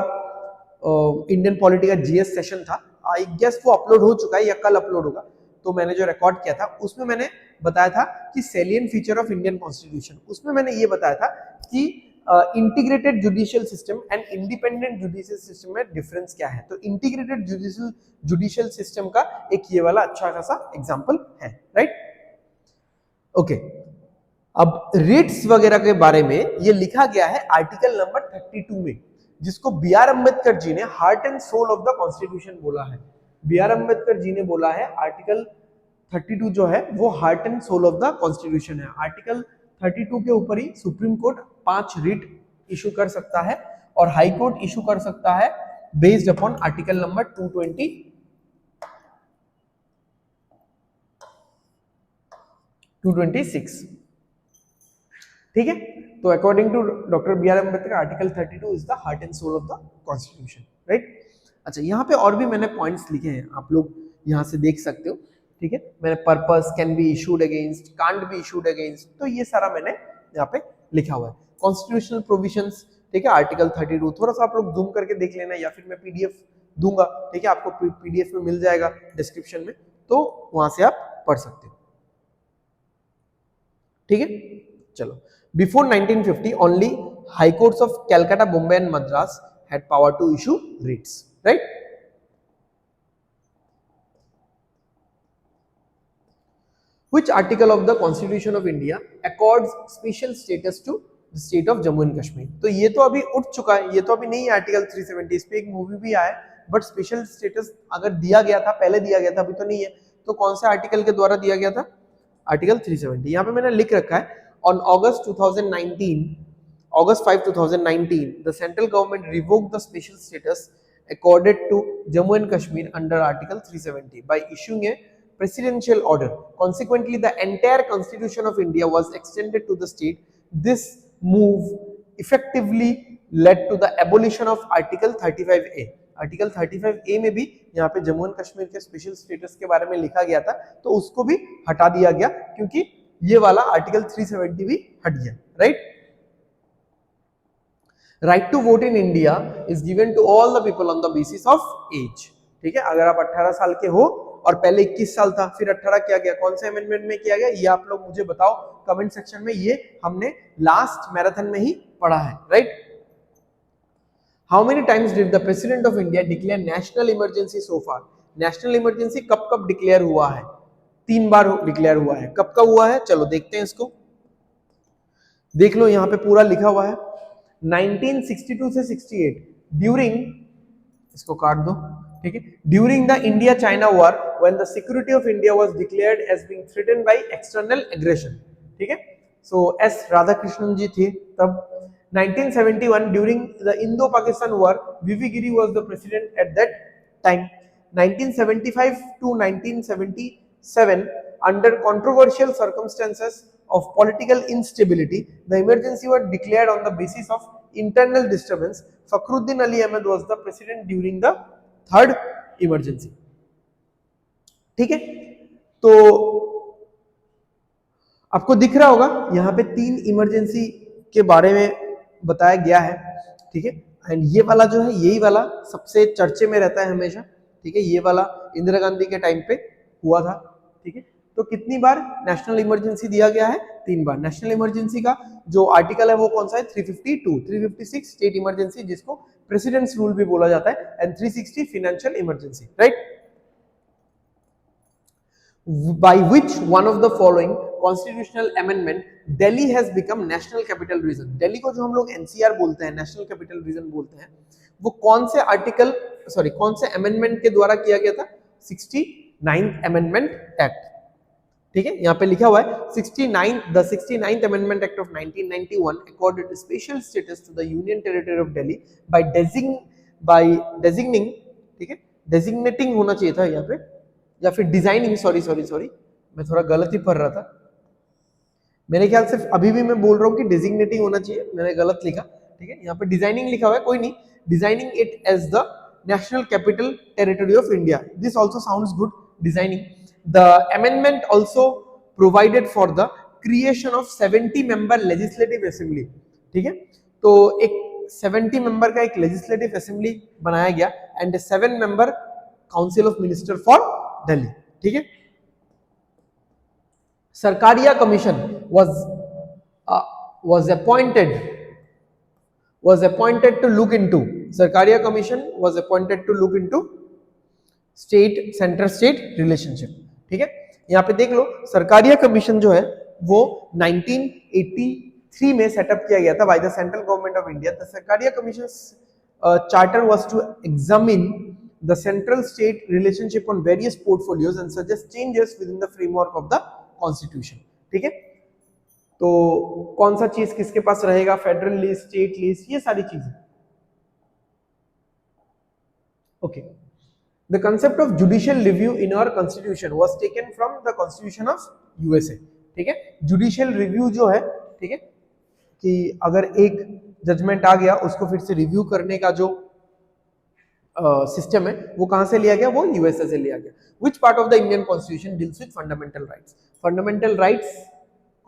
इंडियन पॉलिटी का जीएस सेशन था, आई गेस वो अपलोड हो चुका है या कल अपलोड होगा, तो मैंने जो रिकॉर्ड किया था उसमें मैंने बताया था कि salient feature of Indian constitution, उसमें मैंने ये बताया था कि integrated judicial system and independent judicial system में डिफरेंस क्या है। तो इंटीग्रेटेड जुडिशियल सिस्टम का एक ये वाला अच्छा खासा एग्जांपल है, राइट। ओके, अब रेट्स वगैरह के बारे में ये लिखा गया है आर्टिकल नंबर 32 में, जिसको बी आर अम्बेडकर जी ने heart and soul of the constitution बोला है। बी आर अम्बेडकर जी ने बोला है आर्टिकल 32 जो है वो heart and soul of the constitution है। आर्टिकल 32 के ऊपर ही सुप्रीम कोर्ट 5 रिट इशू कर सकता है और हाई कोर्ट इशू कर सकता है बेस्ड अपॉन आर्टिकल नंबर 226, ठीक है। तो according to doctor B R Ambedkar article 32 is the heart and soul of the constitution, right. अच्छा, यहाँ पे और भी मैंने पॉइंट्स लिखे हैं, आप लोग यहाँ से देख सकते हो, ठीक है। मैंने purpose, can be issued against, can't be issued against, तो ये सारा मैंने यहाँ पे लिखा हुआ है। कॉन्स्टिट्यूशनल प्रोविजंस, ठीक है, आर्टिकल 32 थोड़ा सा आप लोग जूम करके देख लेना, या फिर मैं पीडीएफ दूंगा, ठीक है, आपको पीडीएफ में मिल जाएगा डिस्क्रिप्शन में, तो वहां से आप पढ़ सकते हो, ठीक है। चलो, before 1950 only high courts of Calcutta, Bombay and Madras had power to issue writs, right? Which article of the Constitution of India accords special status to the state of Jammu and Kashmir? तो ये तो अभी उठ चुका है, ये तो अभी नहीं है आर्टिकल 370, इस पे एक मूवी भी आया, बट स्पेशल स्टेटस अगर दिया गया था, पहले दिया गया था, अभी तो नहीं है। तो कौन से आर्टिकल के द्वारा दिया गया था, आर्टिकल 370। यहाँ पे मैंने लिख रखा है, on August 5, 2019, the central government revoked the special status accorded to Jammu and Kashmir under Article 370 by issuing a presidential order. Consequently, the entire Constitution of India was extended to the state. This move effectively led to the abolition of Article 35A. Article 35A में भी यहाँ पे Jammu and Kashmir के special status के बारे में लिखा गया था, तो उसको भी हटा दिया गया, क्योंकि ये वाला आर्टिकल 370 भी हट गया, right. Right to vote in India is given to all the people on the basis of age, ठीक है। अगर आप 18 साल के हो और पहले 21 साल था, फिर 18 किया गया, कौन से अमेंडमेंट में किया गया, ये आप लोग मुझे बताओ कमेंट सेक्शन में। ये हमने लास्ट मैराथन में ही पढ़ा है, right. How many times did the president of India declare national emergency so far? National emergency कब कब डिक्लेयर हुआ है? 3 बार डिक्लेयर हुआ है। कब कब हुआ है, चलो देखते हैं इसको, देख लो, यहाँ पे पूरा लिखा हुआ है। 1962 से 68 ड्यूरिंग, इसको काट दो, ठीक है, during the India China war when the security of India was declared as being threatened by external aggression, ठीक है। सो एस राधाकृष्णन जी थे तब। 1971 during the Indo Pakistan war V V Giri was the president at that time. 1975 to 1977 under controversial circumstances of political instability, the emergency was declared on the basis of internal disturbance. Fakhruddin Ali Ahmed was the president during the third emergency, ठीक है। तो आपको दिख रहा होगा यहाँ पे 3 emergency के बारे में बताया गया है, ठीक है। एंड ये वाला जो है, यही वाला सबसे चर्चे में रहता है हमेशा, ठीक है। ये वाला इंदिरा गांधी के टाइम पे हुआ था, ठीक है। तो कितनी बार नेशनल इमरजेंसी दिया गया है? 3 बार। नेशनल इमरजेंसी का जो आर्टिकल है वो कौन सा है? 352, 356 स्टेट इमरजेंसी, जिसको प्रेसिडेंट्स रूल भी बोला जाता है, and 360 financial emergency, right. By which one of the following constitutional amendment Delhi has become national capital region? Delhi को जो हम लोग NCR बोलते हैं, नेशनल कैपिटल रीजन बोलते हैं, वो कौन से आर्टिकल, सॉरी कौन से अमेंडमेंट के द्वारा किया गया था? 69th अमेंडमेंट एक्ट, ठीक है। यहाँ पे लिखा हुआ है 69th amendment act of 1991 accorded special status to the union territory of Delhi by designing, ठीक है, designating होना चाहिए था यहाँ पे, या फिर डिजाइनिंग, सॉरी मैं थोड़ा गलत ही पढ़ रहा था, मेरे ख्याल से अभी भी मैं बोल रहा हूँ कि डिजिग्नेटिंग होना चाहिए, मैंने गलत लिखा, ठीक है। यहाँ पे डिजाइनिंग लिखा हुआ है, कोई नहीं, designing it as the national capital territory of India, this also sounds good, designing. The amendment also provided for the creation of 70 member legislative assembly, ठीक है। तो एक 70 मेंबर का एक लेजिस्लेटिव असेंबली बनाया गया, and 7 member council of minister for Delhi, ठीक है। Sarkaria commission was appointed to look into, Sarkaria commission was appointed to look into state centre state relationship, ठीक है। यहाँ पे देख लो, सरकारिया कमीशन जो है वो 1983 में सेटअप किया गया था by the central government of India. The Sarkaria commission charter was to examine the central state relationship on various portfolios and suggest changes within the framework of the constitution, ठीक है। तो कौन सा चीज किसके पास रहेगा, फेडरल लिस्ट, स्टेट लिस्ट, ये सारी चीजें, okay. The concept of judicial review in our constitution was taken from the constitution of USA, ठीक है। जुडिशियल रिव्यू जो है, ठीक है, कि अगर एक जजमेंट आ गया उसको फिर से रिव्यू करने का जो सिस्टम है वो कहां से लिया गया? वो यूएसए से लिया गया। Which part of the Indian constitution deals with fundamental rights? Fundamental rights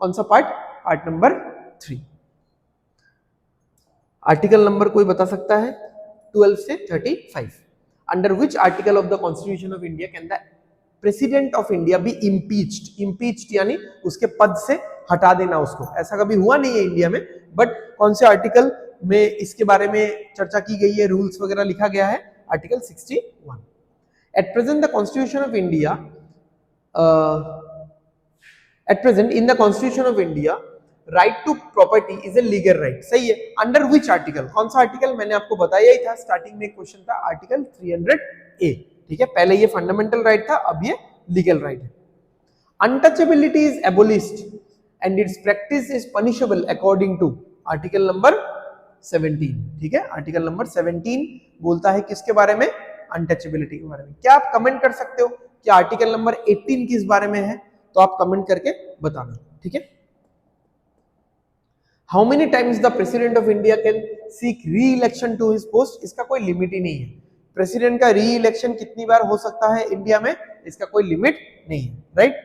कौन सा part? Part number 3। Article number कोई बता सकता है? 12 से 35। Under which article of the constitution of India can the president of India be impeached? Impeached यानी उसके पद से हटा देना उसको, ऐसा कभी हुआ नहीं है इंडिया में, बट कौन से आर्टिकल में इसके बारे में चर्चा की गई है, रूल्स वगैरह लिखा गया है? Article 61. At present, the Constitution of India, in the Constitution of India, right to property is a legal right. सही है। Under which article? कौन सा आर्टिकल? मैंने आपको बताया ही था, स्टार्टिंग में एक क्वेश्चन था, आर्टिकल 300A, ठीक है। पहले ये फंडामेंटल राइट था, अब ये लीगल राइट है। Untouchability is abolished and its practice is punishable according to article number 17, ठीक है। आर्टिकल नंबर 17 बोलता है किसके बारे में? अनटचेबिलिटी के बारे में। क्या आप कमेंट कर सकते हो कि आर्टिकल नंबर 18 किस बारे में है? तो आप कमेंट करके बताना, ठीक है। How many times the president of India can seek re election to his post? इसका कोई लिमिट ही नहीं है। प्रेसिडेंट का री इलेक्शन कितनी बार हो सकता है इंडिया में? इसका कोई लिमिट नहीं है, right.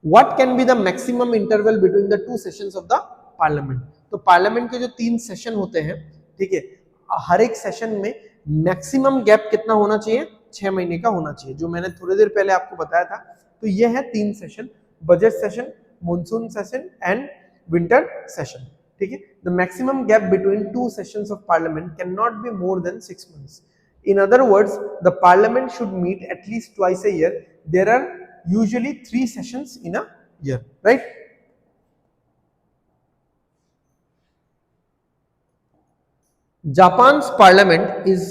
What can be the maximum interval between the 2 sessions of the parliament? तो पार्लियामेंट के जो 3 सेशन होते हैं, ठीक है, हर एक सेशन में मैक्सिमम गैप कितना होना चाहिए? 6 महीने का होना चाहिए, जो मैंने थोड़ी देर पहले आपको बताया था। तो ये है 3 session, budget session, monsoon session and winter session, ठीक है। The maximum gap between 2 sessions of parliament can not be more than 6 months. In other words, the parliament should meet at least twice a year. There are usually 3 sessions in a year, right? Japan's parliament is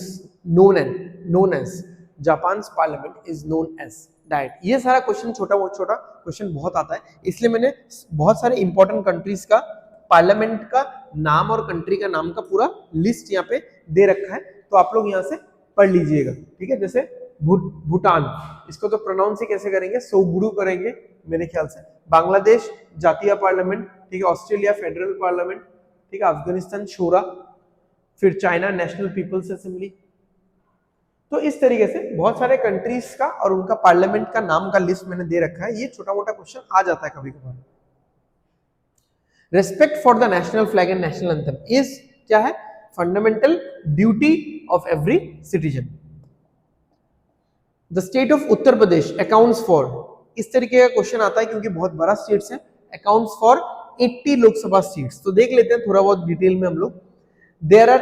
known as Japan's parliament is known as diet. ये सारा question छोटा question बहुत आता है, इसलिए मैंने बहुत सारे इंपॉर्टेंट कंट्रीज का पार्लियामेंट का नाम और कंट्री का नाम का पूरा लिस्ट यहाँ पे दे रखा है, तो आप लोग यहाँ से पढ़ लीजिएगा, ठीक है। जैसे भूटान, इसको तो प्रोनाउंस ही कैसे करेंगे? सोगुडू करेंगे मेरे ख्याल से। बांग्लादेश जातीय पार्लियामेंट, ठीक है। ऑस्ट्रेलिया फेडरल पार्लियामेंट, ठीक है। अफगानिस्तान शोरा, फिर चाइना नेशनल पीपल्स असेंबली। तो इस तरीके से बहुत सारे कंट्रीज का और उनका पार्लियामेंट का नाम का लिस्ट मैंने दे रखा है। ये छोटा मोटा क्वेश्चन आ जाता है कभी कभार। Respect for the national flag and national anthem is क्या है, fundamental duty of every citizen. The state of Uttar Pradesh accounts for, इस तरीके का क्वेश्चन आता है क्योंकि बहुत बड़ा स्टेट्स है, अकाउंट्स फॉर 80 लोकसभा सीट्स। तो देख लेते हैं थोड़ा बहुत डिटेल में हम लोग। There are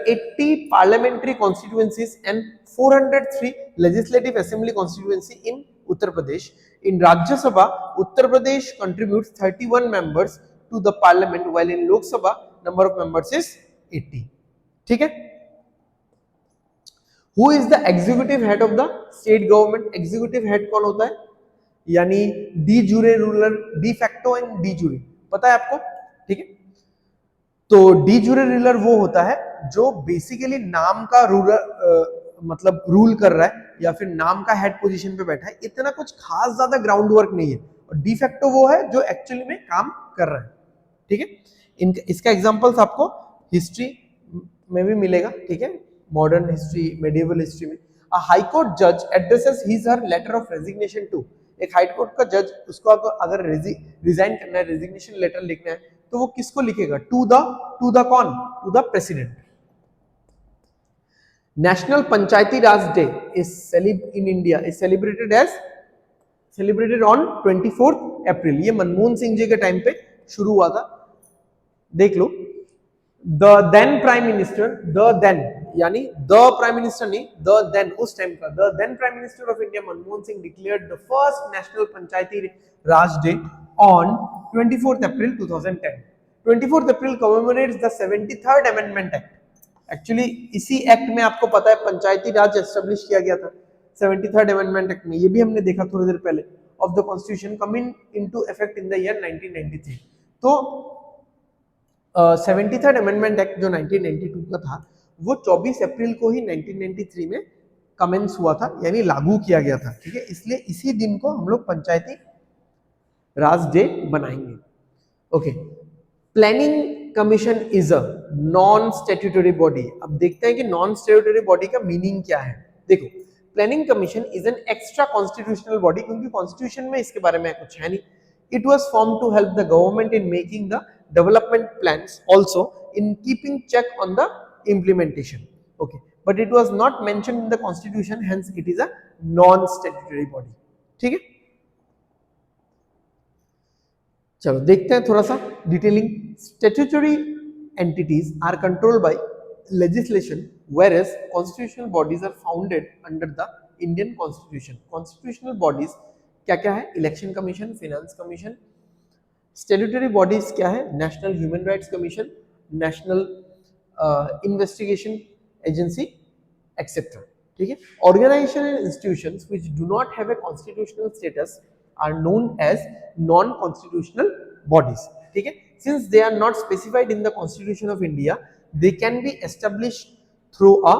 80 parliamentary constituencies and 403 legislative assembly constituency in Uttar Pradesh. In Rajya Sabha, Uttar Pradesh contributes 31 members to the parliament, while in Lok Sabha number of members is 80. ठीक है? Who is the executive head of the state government? Executive head कौन होता है? यानी D jure ruler, de facto and D jure, पता है आपको? ठीक है, तो डी जूरे रूलर वो होता है जो बेसिकली नाम का रूलर मतलब रूल कर रहा है या फिर नाम का हेड पोजीशन पे बैठा है, इतना कुछ खास ज्यादा ग्राउंड वर्क नहीं है। और डी फैक्टो वो है जो एक्चुअली में काम कर रहा है। ठीक है, इसका एग्जांपल्स आपको हिस्ट्री में भी मिलेगा। ठीक है, मॉडर्न हिस्ट्री, मेडिएवल हिस्ट्री में अ हाई कोर्ट जज addresses his her letter of resignation to, एक हाई कोर्ट का जज उसको अगर रिजाइन करना है, रेजिग्नेशन लेटर लिखना है, तो वो किसको लिखेगा? टू द कौन? To the president. National panchayati raj day in India is celebrated on 24 April. ये मनमोहन सिंह जी के टाइम पे शुरू हुआ था। देख लो, द देन प्राइम मिनिस्टर, यानी द प्राइम मिनिस्टर नहीं, द देन उस टाइम का the then prime minister of India Manmohan Singh declared the first national panchayati raj day on 24 April 2010। 24 April commemorates the 73rd amendment act. Actually इसी एक्ट में आपको पता है पंचायती राज establish किया गया था 73rd अमेंडमेंट एक्ट में। ये भी हमने देखा थोड़ी देर पहले, of the constitution coming into effect in the year 1993। तो 73rd अमेंडमेंट एक्ट जो 1992 का था, वो 24 अप्रैल को ही 1993 में कमेंस हुआ था, यानी लागू किया गया था। ठीक है, इसलिए इसी दिन को हम लोग पंचायती राज डे बनाएंगे। Okay, planning commission is a non statutory body. अब देखते हैं कि नॉन स्टैट्यूटरी बॉडी का मीनिंग क्या है। देखो, planning commission is an extra constitutional body, क्योंकि कॉन्स्टिट्यूशन में इसके बारे में कुछ है नहीं। It was form to help the government in making the development plans, also in keeping check on the implementation. Okay, but it was not mentioned in the constitution, hence it is a non statutory body. ठीक है, चलो देखते हैं थोड़ा सा detailing. Statutory entities are controlled by legislation, whereas constitutional bodies are founded under the Indian constitution. Constitutional bodies क्या क्या है? Election commission, finance commission. Statutory bodies क्या है? National human rights commission, national investigation agency etcetera. ठीक है, organisation and institutions which do not have a constitutional status are known as non constitutional bodies. ठीक है, since they are not specified in the constitution of India, they can be established through a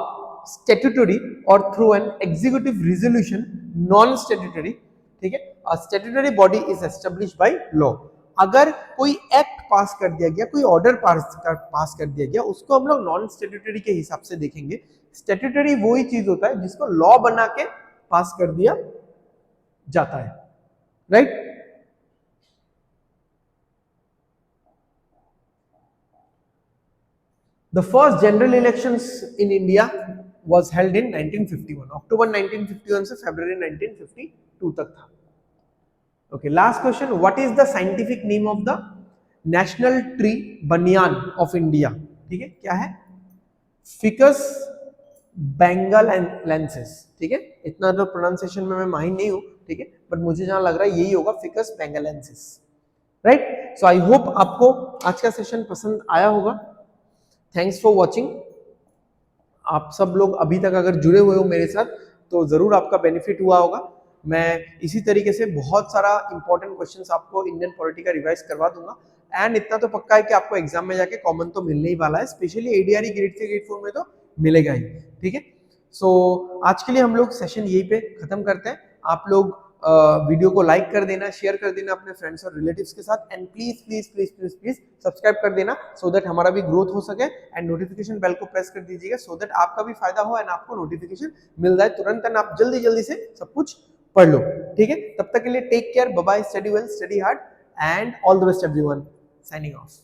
statutory or through an executive resolution, non statutory। ठीक है, a statutory body is established by law। अगर कोई act पास कर दिया गया, कोई order pass कर दिया गया, उसको हम लोग नॉन स्टैट्यूटरी के हिसाब से देखेंगे। स्टैट्यूटरी वो ही चीज होता है जिसको लॉ बना के पास कर दिया जाता है, right. The first general elections in India was held in 1951, October 1951 से February 1952 तक था। Okay, last question, what is the scientific name of the national tree banyan of India? ठीक है, क्या है? Ficus bengalensis। ठीक है, इतना तो प्रोनाउंसिएशन में मैं माहिर नहीं हूँ, ठीक है, बट मुझे जहां लग रहा है यही होगा, Ficus bengalensis, right. So I hope आपको आज का सेशन पसंद आया होगा। Thanks for watching. आप सब लोग अभी तक अगर जुड़े हुए हो मेरे साथ तो जरूर आपका बेनिफिट हुआ होगा। मैं इसी तरीके से बहुत सारा इंपॉर्टेंट क्वेश्चंस आपको इंडियन पॉलिटी का रिवाइज करवा दूंगा। एंड इतना तो पक्का है कि आपको एग्जाम में जाके कॉमन तो मिलने ही वाला है, स्पेशली एडीआरई ग्रेड 3 ग्रेड 4 में तो मिलेगा ही। ठीक है, सो आज के लिए हम लोग सेशन यहीं पे खत्म करते हैं। आप लोग वीडियो को लाइक कर देना, शेयर कर देना अपने फ्रेंड्स और रिलेटिव्स के साथ, and please please please please please subscribe कर देना सो दैट हमारा भी ग्रोथ हो सके। एंड नोटिफिकेशन बेल को प्रेस कर दीजिएगा सो दैट आपका भी फायदा हो एंड आपको नोटिफिकेशन मिल जाए तुरंत, एंड आप जल्दी जल्दी से सब कुछ पढ़ लो। ठीक है, तब तक के लिए take care, bye bye, study well, study hard and all the best everyone, signing of.